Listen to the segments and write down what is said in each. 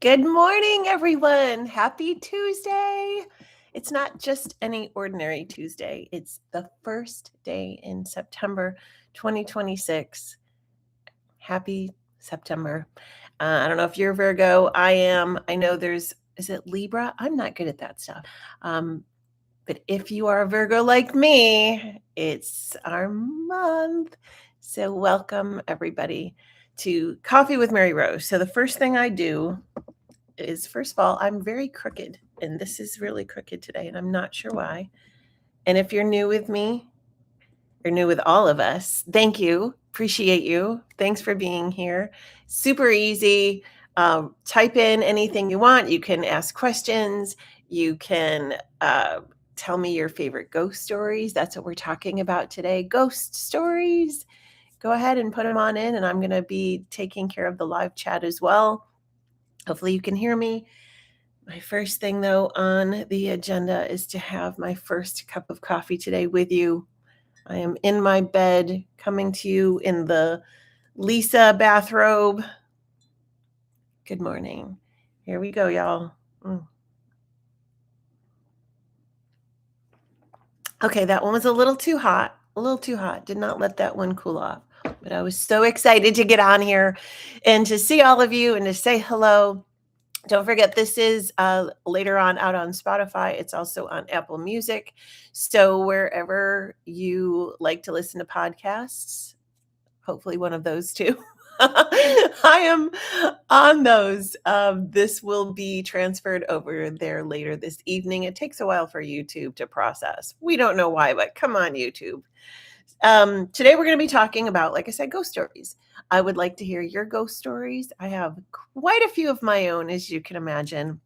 Good morning, everyone. Happy Tuesday. It's not just any ordinary Tuesday, it's the first day in September 2026. Happy September. I don't know if you're Virgo. I am. I know is it Libra? I'm not good at that stuff. But if you are a Virgo like me, it's our month. So, welcome everybody to Coffee with Mary Rose. So, the first thing I do is, first of all, I'm very crooked, and this is really crooked today, and I'm not sure why. And if you're new with me, you're new with all of us, thank you. Appreciate you. Thanks for being here. Super easy. Type in anything you want. You can ask questions. You can tell me your favorite ghost stories. That's what we're talking about today. Ghost stories. Go ahead and put them on in, and I'm going to be taking care of the live chat as well. Hopefully you can hear me. My first thing, though, on the agenda is to have my first cup of coffee today with you. I am in my bed, coming to you in the Lisa bathrobe. Good morning. Here we go, y'all. Okay, that one was a little too hot. Did not let that one cool off. But I was so excited to get on here and to see all of you and to say hello. Don't forget, this is later on out on Spotify. It's also on Apple Music. So wherever you like to listen to podcasts, hopefully one of those two, I am on those. This will be transferred over there later this evening. It takes a while for YouTube to process. We don't know why, but come on, YouTube. Today we're going to be talking about, like I said, ghost stories. I would like to hear your ghost stories. I have quite a few of my own, as you can imagine.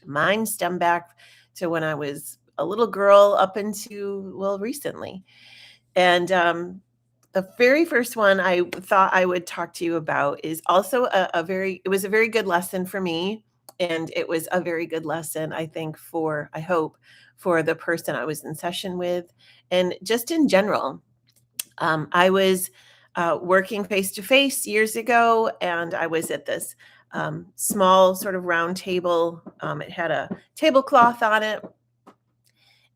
Mine stem back to when I was a little girl up into, well, recently. And the very first one I thought I would talk to you about is also it was a very good lesson for me. And it was a very good lesson, I think, I hope, for the person I was in session with. And just in general, I was working face to face years ago, and I was at this small sort of round table. It had a tablecloth on it,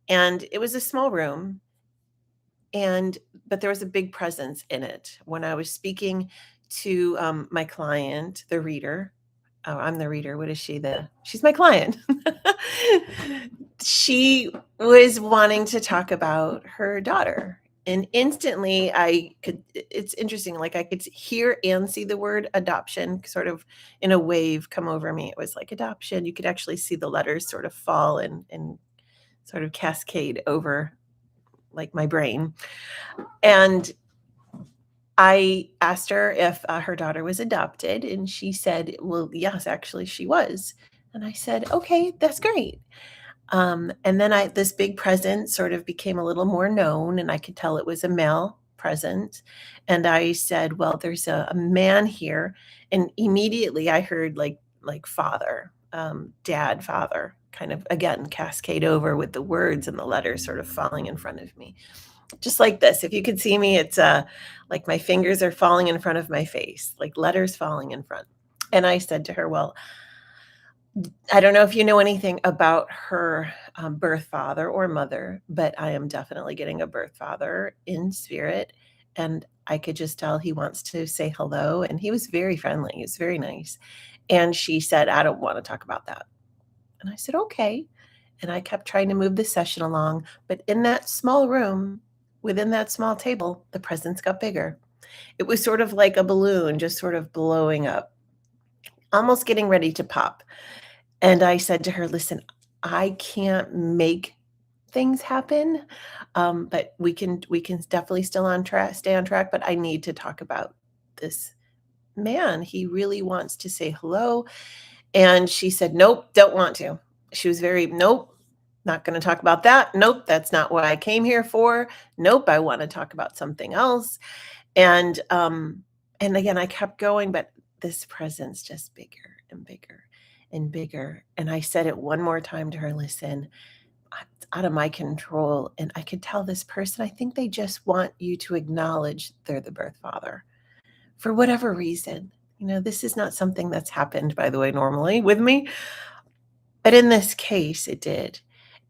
and it was a small room, but there was a big presence in it. When I was speaking to my client, the reader, oh, I'm the reader. What is she? She's my client. She was wanting to talk about her daughter. And instantly it's interesting, like I could hear and see the word adoption sort of in a wave come over me. It was like adoption. You could actually see the letters sort of fall and sort of cascade over like my brain. And I asked her if her daughter was adopted, and she said, well, yes, actually she was. And I said, okay, that's great. And then this big presence sort of became a little more known, and I could tell it was a male present. And I said, well, there's a man here. And immediately I heard like father, dad, father, kind of again cascade over with the words and the letters sort of falling in front of me. Just like this. If you could see me, it's like my fingers are falling in front of my face, like letters falling in front. And I said to her, well, I don't know if you know anything about her birth father or mother, but I am definitely getting a birth father in spirit. And I could just tell he wants to say hello. And he was very friendly. He was very nice. And she said, I don't want to talk about that. And I said, okay. And I kept trying to move the session along. But in that small room, within that small table, the presence got bigger. It was sort of like a balloon just sort of blowing up, almost getting ready to pop. And I said to her, listen, I can't make things happen, but we can definitely still stay on track. But I need to talk about this man. He really wants to say hello. And she said, nope, don't want to. She was nope, not going to talk about that. Nope, that's not what I came here for. Nope, I want to talk about something else. And again, I kept going, but this presence just bigger and bigger and bigger. And I said it one more time to her, listen, it's out of my control. And I could tell this person, I think they just want you to acknowledge they're the birth father for whatever reason. This is not something that's happened, by the way, normally with me, but in this case, it did.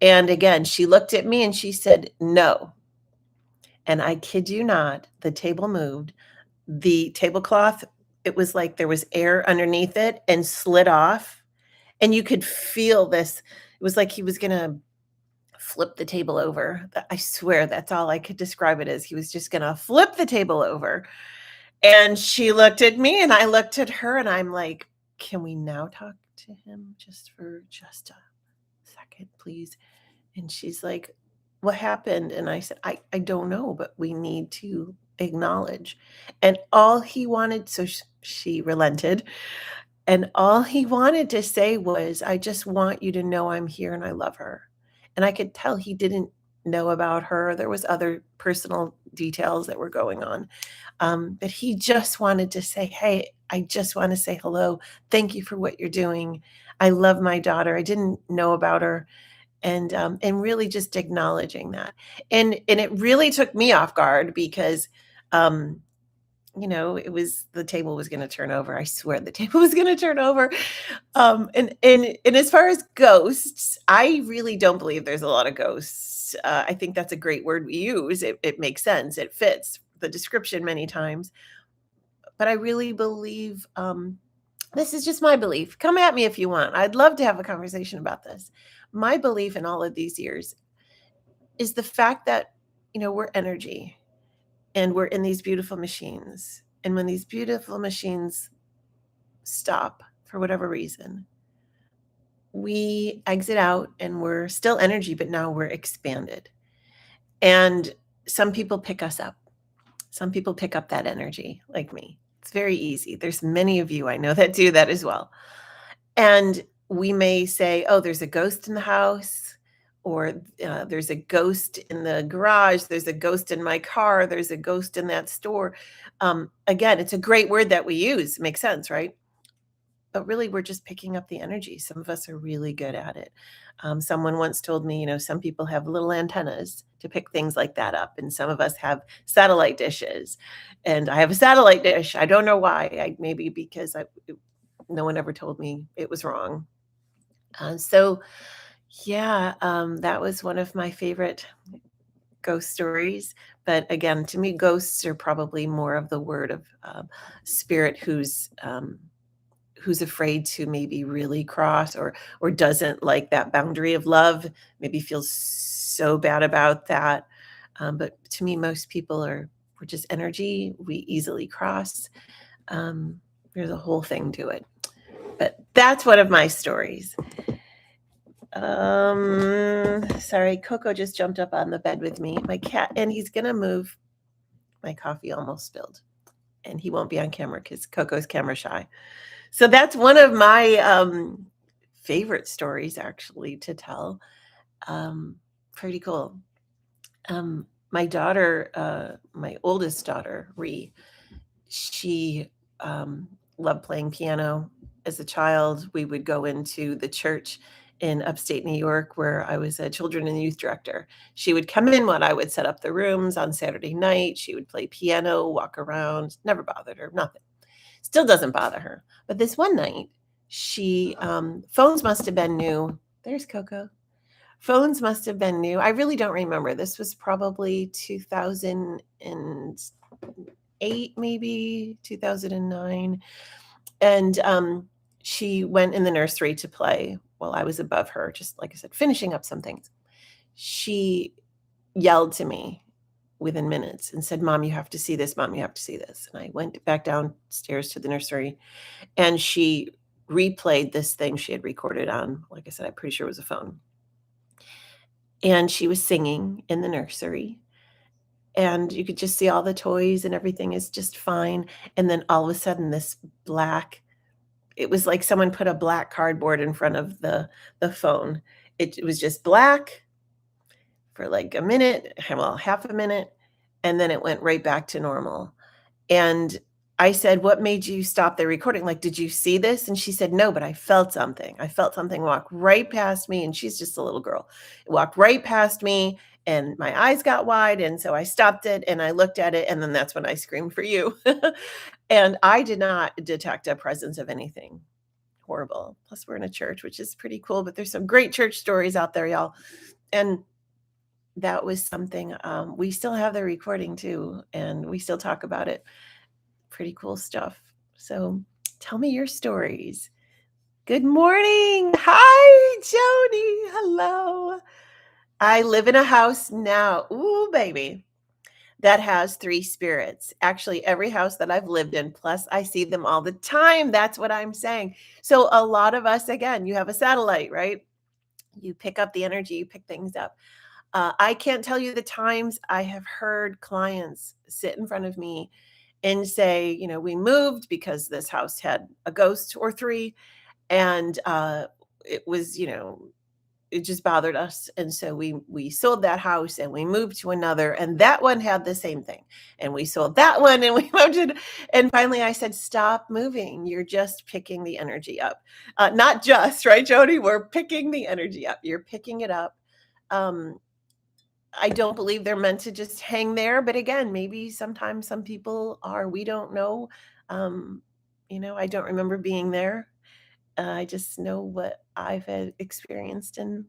And again, she looked at me and she said, "No." And I kid you not, the table moved. The tablecloth, it was like there was air underneath it and slid off, and you could feel this. It was like he was gonna flip the table over. I swear that's all I could describe it as. He was just gonna flip the table over. And she looked at me and I looked at her and I'm like, "Can we now talk to him just for just a second, please?" And she's like, "What happened?" And I said, I don't know, but we need to acknowledge." And all he wanted, so she relented. And all he wanted to say was, "I just want you to know I'm here and I love her." And I could tell he didn't know about her. There was other personal details that were going on. But he just wanted to say, "Hey, I just want to say hello. Thank you for what you're doing. I love my daughter. I didn't know about her." And really just acknowledging that. And it really took me off guard because um, it was the table was gonna turn over. I swear the table was gonna turn over. And as far as ghosts, I really don't believe there's a lot of ghosts. I think that's a great word we use. It makes sense. It fits the description many times. But I really believe this is just my belief. Come at me if you want. I'd love to have a conversation about this. My belief in all of these years is the fact that we're energy and we're in these beautiful machines. And when these beautiful machines stop for whatever reason, we exit out and we're still energy, but now we're expanded. And some people pick us up. Some people pick up that energy, like me. It's very easy. There's many of you I know that do that as well. And we may say, "Oh, there's a ghost in the house," or "There's a ghost in the garage. There's a ghost in my car. There's a ghost in that store." Again, it's a great word that we use. Makes sense, right? But really, we're just picking up the energy. Some of us are really good at it. Someone once told me, some people have little antennas to pick things like that up, and some of us have satellite dishes. And I have a satellite dish. I don't know why. Maybe because no one ever told me it was wrong. So, yeah, that was one of my favorite ghost stories. But again, to me, ghosts are probably more of the word of spirit who's afraid to maybe really cross or doesn't like that boundary of love, maybe feels so bad about that. But to me, most people we're just energy. We easily cross. There's a whole thing to it. But that's one of my stories. Sorry, Coco just jumped up on the bed with me, my cat, and he's gonna move. My coffee almost spilled, and he won't be on camera because Coco's camera shy. So that's one of my favorite stories, actually, to tell. Pretty cool. My daughter, my oldest daughter, Ree, she loved playing piano. As a child, we would go into the church in upstate New York where I was a children and youth director. She would come in when I would set up the rooms on Saturday night. She would play piano, walk around, never bothered her, nothing. Still doesn't bother her. But this one night, she phones must have been new. There's Coco. Phones must have been new. I really don't remember. This was probably 2008, maybe 2009. And she went in the nursery to play while I was above her, just like I said, finishing up some things. She yelled to me within minutes and said, "Mom, you have to see this. Mom, you have to see this." And I went back downstairs to the nursery and she replayed this thing she had recorded on, like I said, I'm pretty sure it was a phone. And she was singing in the nursery, and you could just see all the toys and everything is just fine. And then all of a sudden, it was like someone put a black cardboard in front of the phone. It was just black for like a minute, well, half a minute, and then it went right back to normal. And I said, "What made you stop the recording? Like, did you see this?" And she said, "No, but I felt something. I felt something walk right past me." And she's just a little girl. It walked right past me and my eyes got wide. And so I stopped it and I looked at it. And then that's when I screamed for you. And I did not detect a presence of anything horrible. Plus, we're in a church, which is pretty cool, but there's some great church stories out there, y'all. And that was something, we still have the recording too, and we still talk about it. Pretty cool stuff. So tell me your stories. Good morning. Hi, Joni. Hello. I live in a house now. Ooh, baby. That has 3 spirits. Actually, every house that I've lived in, plus I see them all the time. That's what I'm saying. So a lot of us, again, you have a satellite, right? You pick up the energy, you pick things up. I can't tell you the times I have heard clients sit in front of me and say, we moved because this house had a ghost or 3, and it was, it just bothered us, and so we sold that house and we moved to another, and that one had the same thing, and we sold that one and we moved it. And finally I said, stop moving, you're just picking the energy up. Not just, right, Jody, we're picking the energy up, you're picking it up. um I don't believe they're meant to just hang there, but again, maybe sometimes some people are, we don't know. um I don't remember being there. I just know what I've had experienced in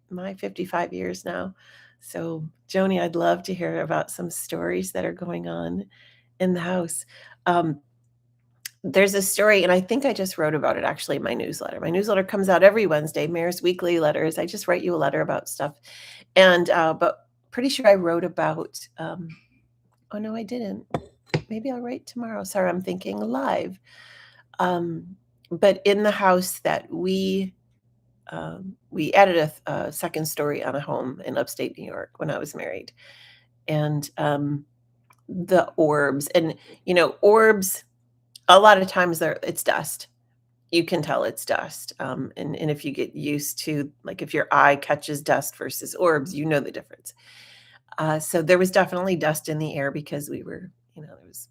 my 55 years now. So, Joni, I'd love to hear about some stories that are going on in the house. Um, there's a story, and I think I just wrote about it actually in my newsletter. My newsletter comes out every Wednesday, Mayor's Weekly Letters. I just write you a letter about stuff. And, but pretty sure I wrote about, oh no, I didn't. Maybe I'll write tomorrow. Sorry, I'm thinking live. Um, but in the house that we added a second story on a home in upstate New York when I was married. And the orbs, and orbs, a lot of times it's dust. You can tell it's dust. And if you get used to, like, if your eye catches dust versus orbs, you know the difference. So there was definitely dust in the air because we were, there was,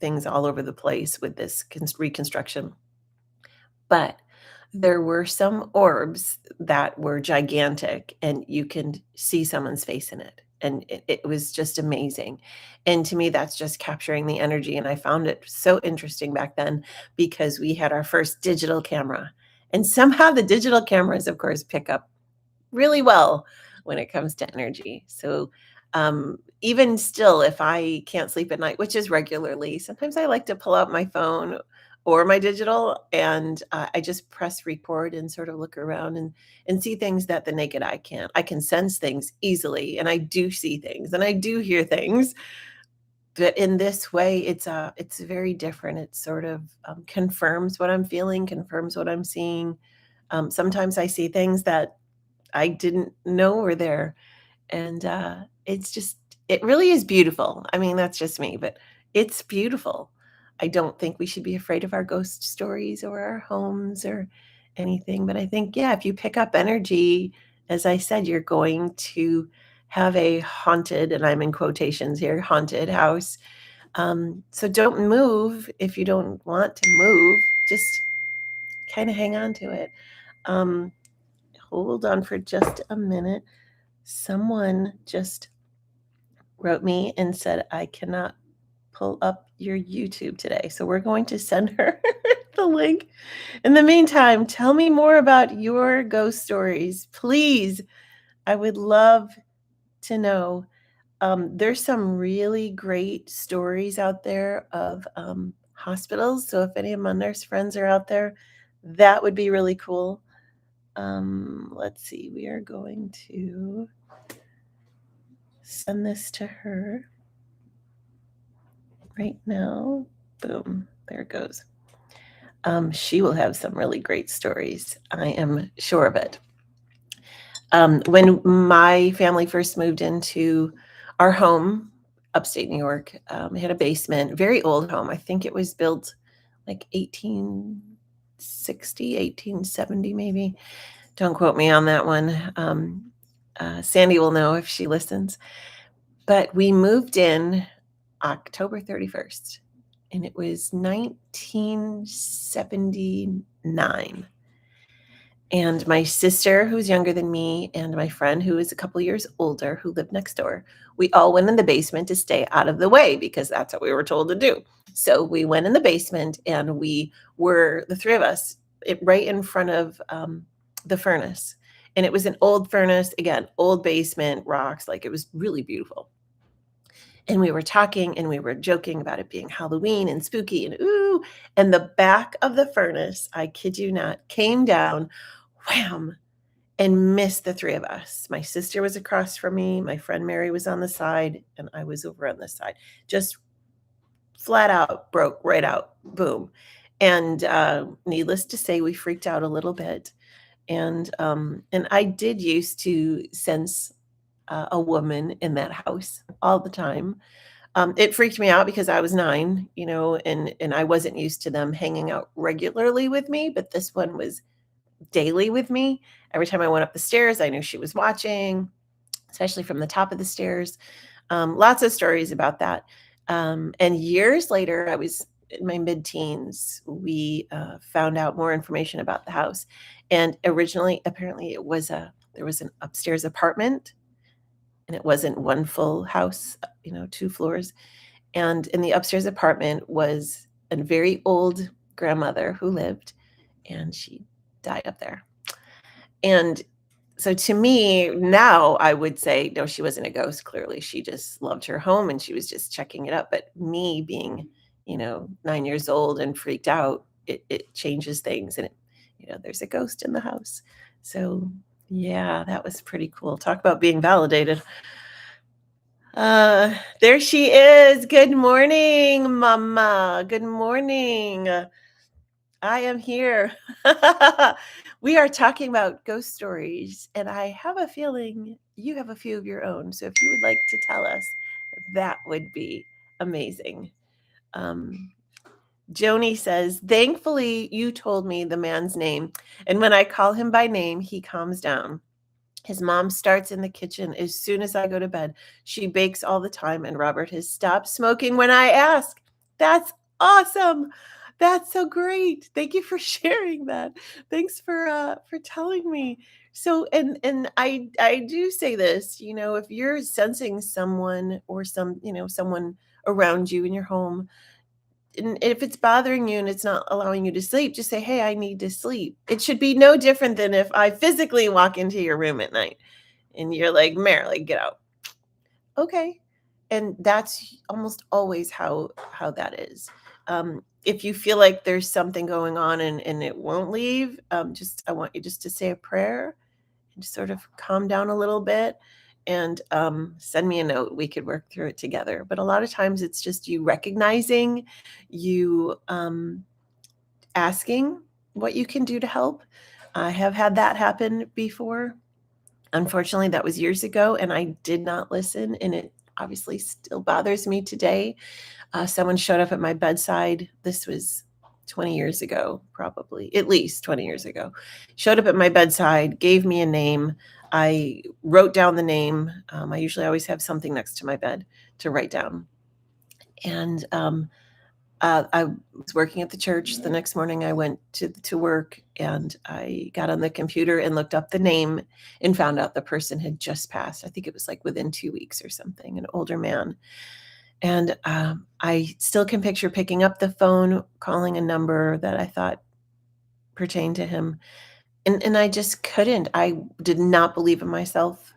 things all over the place with this reconstruction. But there were some orbs that were gigantic, and you can see someone's face in it, and it was just amazing. And to me, that's just capturing the energy, and I found it so interesting back then because we had our first digital camera, and somehow the digital cameras, of course, pick up really well when it comes to energy. So, even still, if I can't sleep at night, which is regularly, sometimes I like to pull out my phone or my digital, and I just press record and sort of look around and see things that the naked eye can't. I can sense things easily, and I do see things, and I do hear things. But in this way, it's very different. It sort of confirms what I'm feeling, confirms what I'm seeing. Sometimes I see things that I didn't know were there. And, it's just, it really is beautiful. I mean, that's just me, but it's beautiful. I don't think we should be afraid of our ghost stories or our homes or anything, but I think, yeah, if you pick up energy, as I said, you're going to have a haunted, and I'm in quotations here, haunted house. So don't move if you don't want to move. Just kinda hang on to it. Um, hold on for just a minute. Someone just wrote me and said, I cannot pull up your YouTube today. So we're going to send her the link. In the meantime, tell me more about your ghost stories, please. I would love to know. There's some really great stories out there of hospitals. So if any of my nurse friends are out there, that would be really cool. Let's see, we are going to send this to her right now. Boom, there it goes. She will have some really great stories. I am sure of it. When my family first moved into our home, upstate New York, it had a basement, very old home. I think it was built like 1860, 1870, maybe. Don't quote me on that one. Sandy will know if she listens. But we moved in October 31st, and it was 1979. And my sister, who's younger than me, and my friend, who is a couple years older, who lived next door, we all went in the basement to stay out of the way because that's what we were told to do. So we went in the basement and we were the three of us right in front of the furnace. And it was an old furnace, again, old basement, rocks, like it was really beautiful. And we were talking and we were joking about it being Halloween and spooky and ooh. And the back of the furnace, I kid you not, came down, wham, and missed the three of us. My sister was across from me, my friend Mary was on the side, and I was over on this side. Just flat out broke right out, boom. And needless to say, we freaked out a little bit. And I did used to sense a woman in that house all the time. It freaked me out because I was 9, and I wasn't used to them hanging out regularly with me, but this one was daily with me. Every time I went up the stairs, I knew she was watching, especially from the top of the stairs. Lots of stories about that. And years later, I was in my mid-teens, we found out more information about the house. And originally, apparently, there was an upstairs apartment, and it wasn't one full house, 2 floors. And in the upstairs apartment was a very old grandmother who lived, and she died up there. And so to me, now I would say, no, she wasn't a ghost. Clearly, she just loved her home and she was just checking it up. But me being, 9 years old and freaked out, it changes things. And there's a ghost in the house. So yeah, that was pretty cool. Talk about being validated. There she is. Good morning, Mama. Good morning. I am here. We are talking about ghost stories, and I have a feeling you have a few of your own. So if you would like to tell us, that would be amazing. Um, Joni says, thankfully, you told me the man's name. And when I call him by name, he calms down. His mom starts in the kitchen as soon as I go to bed. She bakes all the time, and Robert has stopped smoking when I ask. That's awesome. That's so great. Thank you for sharing that. Thanks for telling me. So and I do say this, if you're sensing someone or someone around you in your home, and if it's bothering you and it's not allowing you to sleep, just say, "Hey, I need to sleep." It should be no different than if I physically walk into your room at night and you're like, "Marilyn, get out." Okay. And that's almost always how that is. If you feel like there's something going on and it won't leave, just I want you just to say a prayer and just sort of calm down a little bit and send me a note. We could work through it together. But a lot of times it's just you recognizing, you asking what you can do to help. I have had that happen before. Unfortunately, that was years ago, and I did not listen, and it obviously still bothers me today. Someone showed up at my bedside. This was 20 years ago, probably, at least 20 years ago. Showed up at my bedside, gave me a name. I wrote down the name. I usually always have something next to my bed to write down. And I was working at the church. The next morning, I went to work, and I got on the computer and looked up the name and found out the person had just passed. I think it was like within 2 weeks or something, an older man. And I still can picture picking up the phone, calling a number that I thought pertained to him. And I just couldn't. I did not believe in myself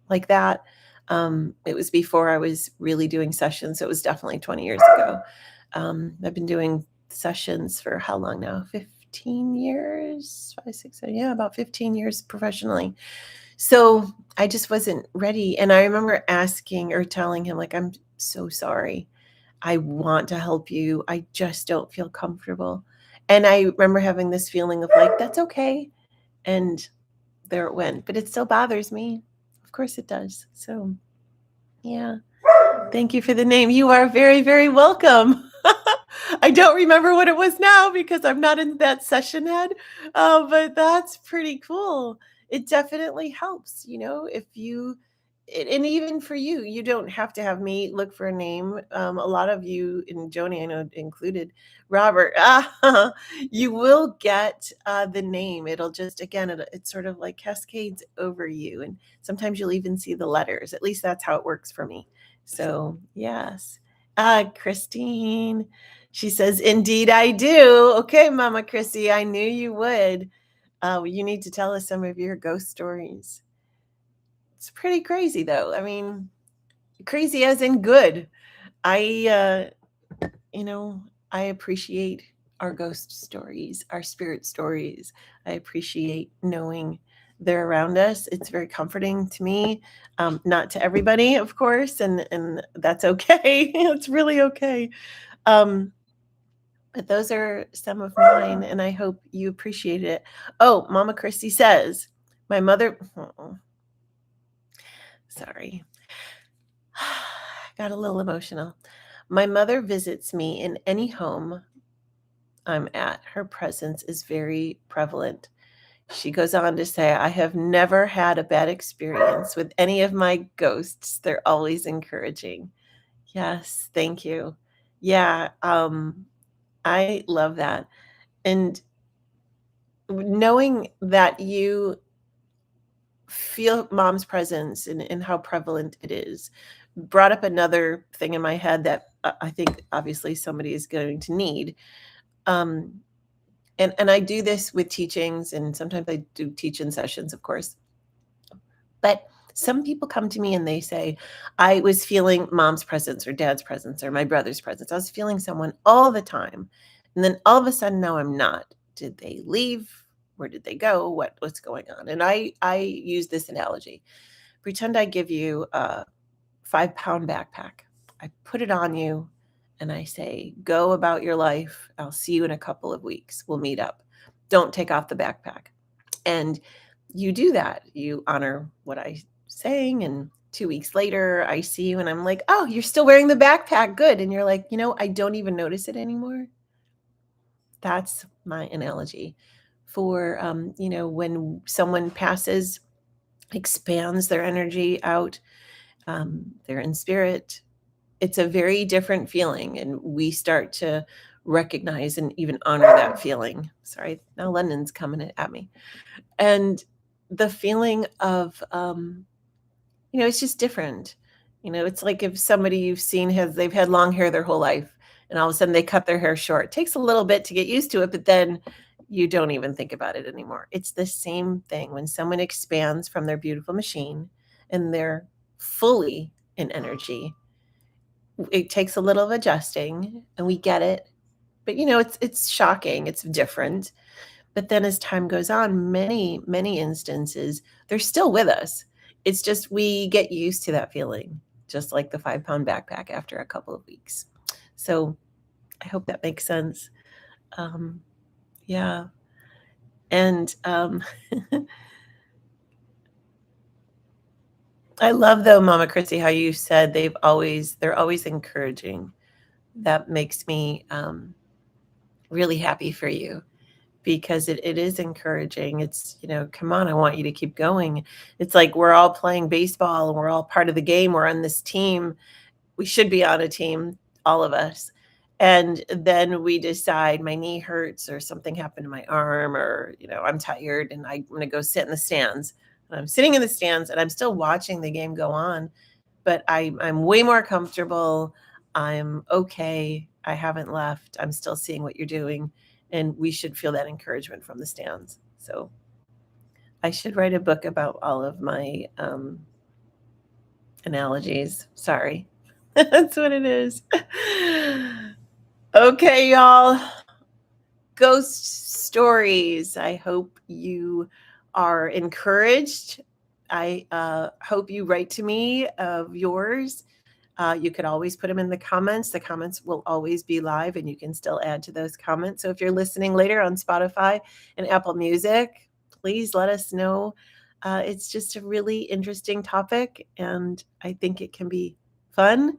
like that. It was before I was really doing sessions. So it was definitely 20 years ago. I've been doing sessions for how long now? 15 years, 5, 6, 7, yeah, about 15 years professionally. So I just wasn't ready. And I remember asking or telling him, like, I'm so sorry. I want to help you. I just don't feel comfortable. And I remember having this feeling of like, that's okay. And there it went. But it still bothers me. Of course it does. So yeah. Thank you for the name. You are very, very welcome. I don't remember what it was now because I'm not in that session head, but that's pretty cool. It definitely helps, if you, and even for you, you don't have to have me look for a name. A lot of you, and Joni, I know included, Robert, you will get the name. It'll just, again, it's sort of like cascades over you. And sometimes you'll even see the letters. At least that's how it works for me. So, yes. Christine She says, "Indeed, I do." Okay, Mama Chrissy, I knew you would. You need to tell us some of your ghost stories. It's pretty crazy, though. I mean, crazy as in good. I, you know, I appreciate our ghost stories, our spirit stories. I appreciate knowing they're around us. It's very comforting to me. Not to everybody, of course, and that's okay. It's really okay. Um, but those are some of mine, and I hope you appreciate it. Oh, Mama Christie says, my mother, oh, sorry, got a little emotional. My mother visits me in any home I'm at. Her presence is very prevalent. She goes on to say, I have never had a bad experience with any of my ghosts. They're always encouraging. Yes, thank you. Yeah, I love that. And knowing that you feel mom's presence and how prevalent it is brought up another thing in my head that I think obviously somebody is going to need. Um, and I do this with teachings, and sometimes I do teach-in sessions, of course. But some people come to me and they say, I was feeling mom's presence or dad's presence or my brother's presence. I was feeling someone all the time. And then all of a sudden now I'm not. Did they leave? Where did they go? What's going on? And I use this analogy. Pretend I give you a 5-pound backpack. I put it on you and I say, go about your life. I'll see you in a couple of weeks. We'll meet up. Don't take off the backpack. And you do that. You honor what I saying, and 2 weeks later I see you and I'm like, "Oh, you're still wearing the backpack. Good." And you're like, I don't even notice it anymore." That's my analogy for when someone passes, expands their energy out, they're in spirit. It's a very different feeling, and we start to recognize and even honor that feeling. Sorry, now London's coming at me. And the feeling of, it's just different. It's like if somebody you've seen they've had long hair their whole life, and all of a sudden they cut their hair short. It takes a little bit to get used to it, but then you don't even think about it anymore. It's the same thing when someone expands from their beautiful machine and they're fully in energy. It takes a little of adjusting, and we get it. But it's shocking. It's different. But then as time goes on, many, many instances, they're still with us. It's just we get used to that feeling, just like the 5-pound backpack after a couple of weeks. So I hope that makes sense. Um, yeah. And I love though, Mama Chrissy, how you said they're always encouraging. That makes me really happy for you, because it is encouraging. It's, come on, I want you to keep going. It's like we're all playing baseball and we're all part of the game. We're on this team. We should be on a team, all of us. And then we decide my knee hurts or something happened to my arm, or, I'm tired and I'm going to go sit in the stands. And I'm sitting in the stands and I'm still watching the game go on, but I'm way more comfortable. I'm okay. I haven't left. I'm still seeing what you're doing. And we should feel that encouragement from the stands. So I should write a book about all of my analogies. Sorry. That's what it is. Okay, y'all. Ghost stories. I hope you are encouraged. I hope you write to me of yours. You could always put them in the comments. The comments will always be live, and you can still add to those comments. So if you're listening later on Spotify and Apple Music, please let us know. It's just a really interesting topic, and I think it can be fun.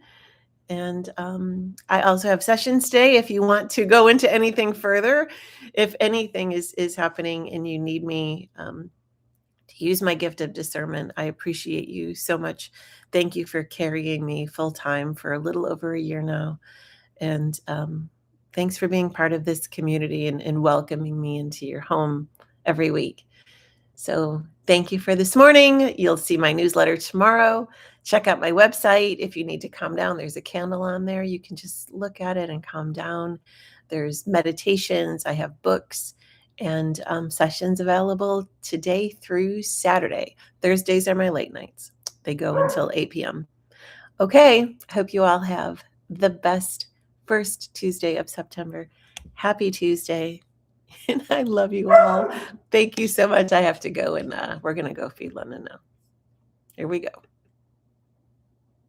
And I also have sessions today if you want to go into anything further. If anything is happening and you need me to use my gift of discernment, I appreciate you so much. Thank you for carrying me full time for a little over a year now. And thanks for being part of this community and welcoming me into your home every week. So thank you for this morning. You'll see my newsletter tomorrow. check out my website. If you need to calm down, there's a candle on there. You can just look at it and calm down. There's meditations. I have books and sessions available today through Saturday. Thursdays are my late nights. They go until 8 p.m. Okay, I hope you all have the best first Tuesday of September. Happy Tuesday. And I love you all. Thank you so much. I have to go and we're going to go feed London now. Here we go.